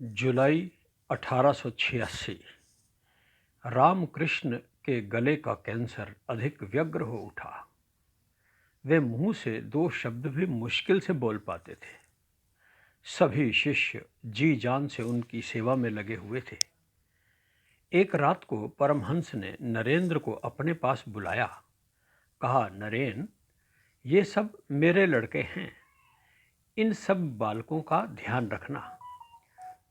जुलाई 1886। रामकृष्ण के गले का कैंसर अधिक व्यग्र हो उठा। वे मुंह से दो शब्द भी मुश्किल से बोल पाते थे। सभी शिष्य जी जान से उनकी सेवा में लगे हुए थे। एक रात को परमहंस ने नरेंद्र को अपने पास बुलाया। कहा, नरेन, ये सब मेरे लड़के हैं। इन सब बालकों का ध्यान रखना।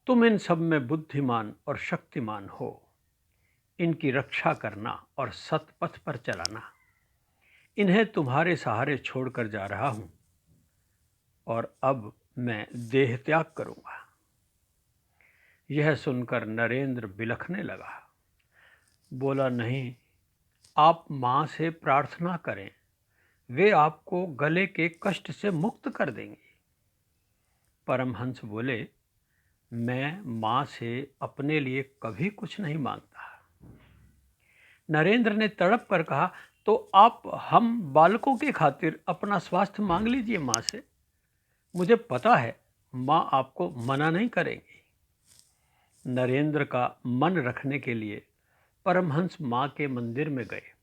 तुम इन सब में बुद्धिमान और शक्तिमान हो। इनकी रक्षा करना और सतपथ पर चलाना। इन्हें तुम्हारे सहारे छोड़कर जा रहा हूं और अब मैं देह त्याग करूंगा। यह सुनकर नरेंद्र बिलखने लगा। बोला, नहीं, आप मां से प्रार्थना करें, वे आपको गले के कष्ट से मुक्त कर देंगी। परमहंस बोले, मैं मां से अपने लिए कभी कुछ नहीं मांगता। नरेंद्र ने तड़प कर कहा, तो आप हम बालकों की खातिर अपना स्वास्थ्य मांग लीजिए मां से। मुझे पता है मां आपको मना नहीं करेंगी। नरेंद्र का मन रखने के लिए परमहंस मां के मंदिर में गए।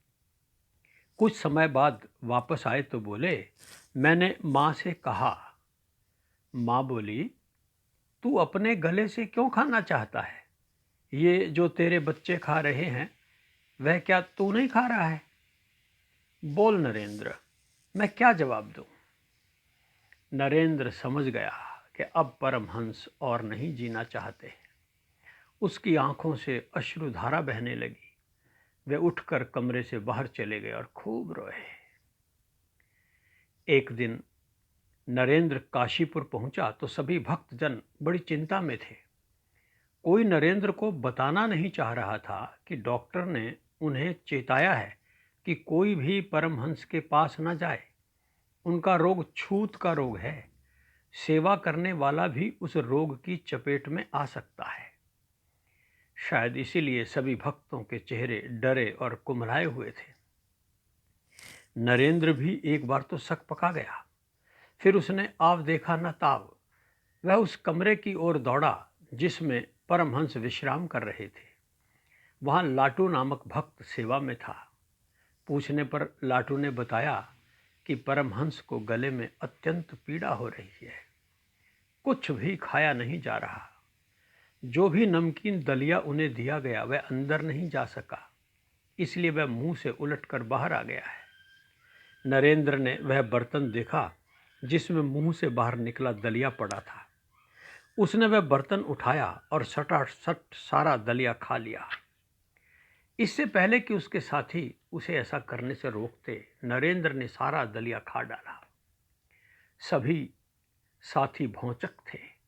कुछ समय बाद वापस आए तो बोले, मैंने मां से कहा। मां बोली, तू अपने गले से क्यों खाना चाहता है? ये जो तेरे बच्चे खा रहे हैं, वह क्या तू नहीं खा रहा है? बोल नरेंद्र, मैं क्या जवाब दूं? नरेंद्र समझ गया कि अब परमहंस और नहीं जीना चाहते। उसकी आंखों से अश्रुधारा बहने लगी। वे उठकर कमरे से बाहर चले गए और खूब रोए। एक दिन नरेंद्र काशीपुर पहुंचा तो सभी भक्तजन बड़ी चिंता में थे। कोई नरेंद्र को बताना नहीं चाह रहा था कि डॉक्टर ने उन्हें चेताया है कि कोई भी परमहंस के पास न जाए। उनका रोग छूत का रोग है। सेवा करने वाला भी उस रोग की चपेट में आ सकता है। शायद इसीलिए सभी भक्तों के चेहरे डरे और कुम्हलाए हुए थे। नरेंद्र भी एक बार तो शक पका गया। फिर उसने आव देखा न ताव। वह उस कमरे की ओर दौड़ा जिसमें परमहंस विश्राम कर रहे थे। वहां लाटू नामक भक्त सेवा में था। पूछने पर लाटू ने बताया कि परमहंस को गले में अत्यंत पीड़ा हो रही है। कुछ भी खाया नहीं जा रहा। जो भी नमकीन दलिया उन्हें दिया गया वह अंदर नहीं जा सका, इसलिए वह मुंह से उलटकर बाहर आ गया है। नरेंद्र ने वह बर्तन देखा जिसमें मुंह से बाहर निकला दलिया पड़ा था। उसने वह बर्तन उठाया और सटासट सारा दलिया खा लिया। इससे पहले कि उसके साथी उसे ऐसा करने से रोकते, नरेंद्र ने सारा दलिया खा डाला। सभी साथी भौंचक थे।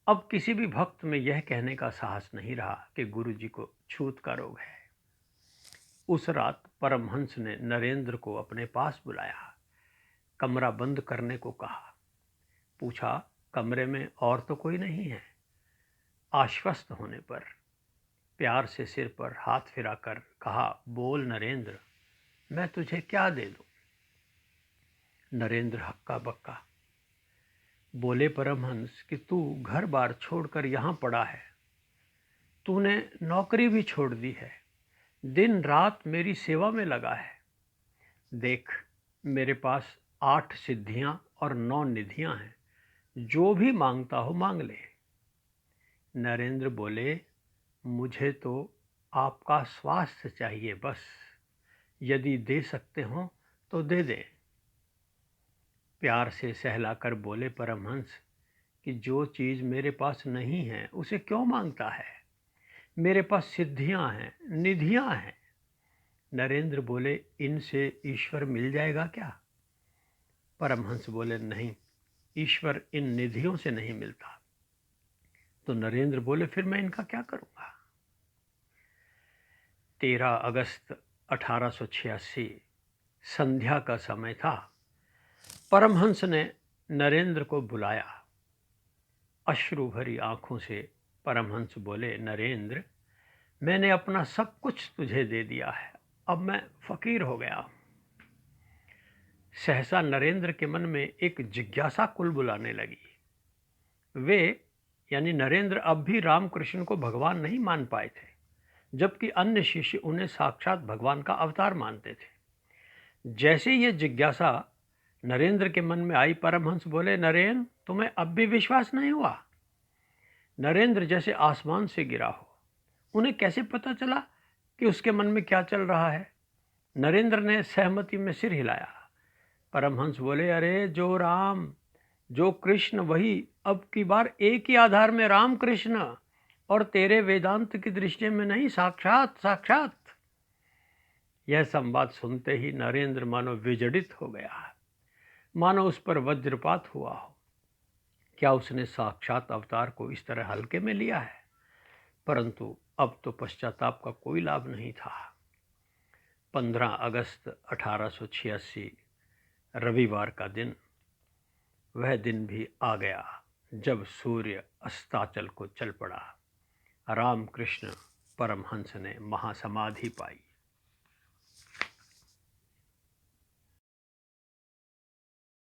अब किसी भी भक्त में यह कहने का साहस नहीं रहा कि गुरुजी को छूत का रोग है। उस रात परमहंस ने नरेंद्र को अपने पास बुलाया। कमरा बंद करने को कहा। पूछा, कमरे में और तो कोई नहीं है? आश्वस्त होने पर प्यार से सिर पर हाथ फिराकर कहा, बोल नरेंद्र, मैं तुझे क्या दे दूं? नरेंद्र हक्का बक्का। बोले परमहंस कि तू घर बार छोड़कर यहां पड़ा है। तूने नौकरी भी छोड़ दी है। दिन रात मेरी सेवा में लगा है। देख, मेरे पास 8 सिद्धियां और 9 निधियां हैं। जो भी मांगता हो मांग ले। नरेंद्र बोले, मुझे तो आपका स्वास्थ्य चाहिए बस। यदि दे सकते हो तो दे दें। प्यार से सहलाकर बोले परमहंस कि जो चीज़ मेरे पास नहीं है उसे क्यों मांगता है? मेरे पास सिद्धियां हैं, निधियां हैं। नरेंद्र बोले, इनसे ईश्वर मिल जाएगा क्या? परमहंस बोले, नहीं, ईश्वर इन निधियों से नहीं मिलता। तो नरेंद्र बोले, फिर मैं इनका क्या करूंगा? 13 अगस्त 1886 संध्या का समय था। परमहंस ने नरेंद्र को बुलाया। अश्रु भरी आंखों से परमहंस बोले, नरेंद्र, मैंने अपना सब कुछ तुझे दे दिया है। अब मैं फकीर हो गया हूं। सहसा नरेंद्र के मन में एक जिज्ञासा कुल बुलाने लगी। वे यानी नरेंद्र अब भी रामकृष्ण को भगवान नहीं मान पाए थे, जबकि अन्य शिष्य उन्हें साक्षात भगवान का अवतार मानते थे। जैसे ये जिज्ञासा नरेंद्र के मन में आई, परमहंस बोले, नरेंद्र, तुम्हें अब भी विश्वास नहीं हुआ? नरेंद्र जैसे आसमान से गिरा हो। उन्हें कैसे पता चला कि उसके मन में क्या चल रहा है? नरेंद्र ने सहमति में सिर हिलाया। परमहंस बोले, अरे जो राम, जो कृष्ण, वही अब की बार एक ही आधार में राम कृष्ण, और तेरे वेदांत की दृष्टि में नहीं, साक्षात साक्षात। यह संवाद सुनते ही नरेंद्र मानो विजड़ित हो गया, मानो उस पर वज्रपात हुआ हो। क्या उसने साक्षात अवतार को इस तरह हल्के में लिया है? परंतु अब तो पश्चाताप का कोई लाभ नहीं था। 15 अगस्त 1886 रविवार का दिन, वह दिन भी आ गया जब सूर्य अस्ताचल को चल पड़ा। रामकृष्ण परमहंस ने महासमाधि पाई।